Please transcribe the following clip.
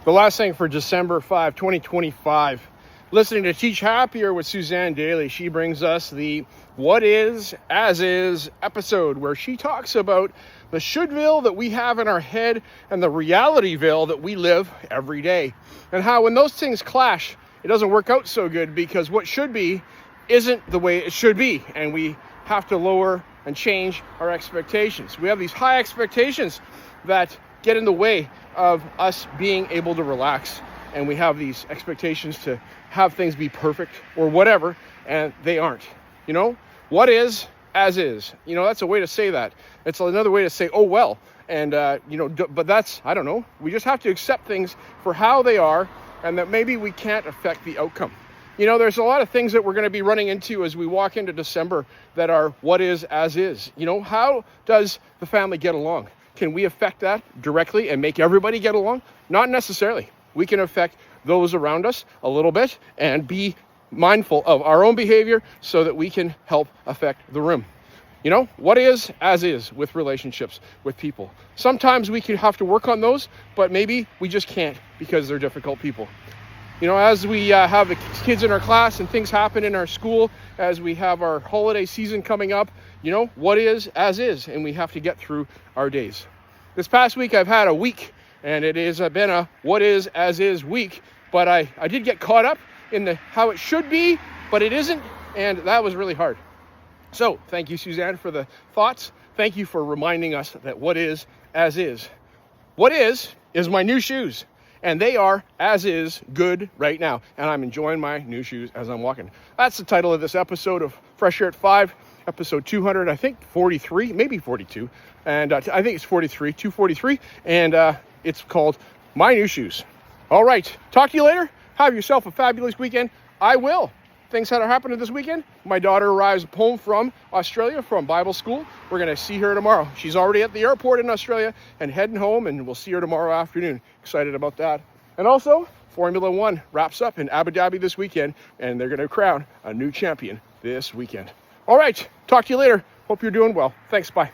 The last thing for December 5, 2025. Listening to Teach Happier with Suzanne Daly. She brings us the What Is As Is episode, where she talks about the shouldville that we have in our head and the realityville that we live every day. And how when those things clash, it doesn't work out so good, because what should be isn't the way it should be. And we have to lower and change our expectations. We have these high expectations that get in the way of us being able to relax. And we have these expectations to have things be perfect or whatever, and they aren't. You know, what is as is. You know, that's a way to say that. It's another way to say, oh, well. And, but that's, I don't know. We just have to accept things for how they are, and that maybe we can't affect the outcome. You know, there's a lot of things that we're going to be running into as we walk into December that are what is as is. You know, how does the family get along? Can we affect that directly and make everybody get along? Not necessarily. We can affect those around us a little bit and be mindful of our own behavior so that we can help affect the room. You know, what is as is with relationships with people. Sometimes we could have to work on those, but maybe we just can't because they're difficult people. You know, as we have the kids in our class and things happen in our school, as we have our holiday season coming up, you know, what is as is, and we have to get through our days. This past week I've had a week, and it has been a what is as is week, but I did get caught up in the how it should be, but it isn't, and that was really hard. So thank you, Suzanne, for the thoughts. Thank you for reminding us that what is as is. What is my new shoes. And they are, as is, good right now. And I'm enjoying my new shoes as I'm walking. That's the title of this episode of Fresh Air at 5, episode 200, I think 43, maybe 42. And I think it's 243. And it's called My New Shoes. All right. Talk to you later. Have yourself a fabulous weekend. I will. Things that are happening this weekend. My daughter arrives home from Australia from Bible school. We're going to see her tomorrow. She's already at the airport in Australia and heading home, and we'll see her tomorrow afternoon. Excited about that. And also, Formula One wraps up in Abu Dhabi this weekend, and they're going to crown a new champion this weekend. All right. Talk to you later. Hope you're doing well. Thanks. Bye.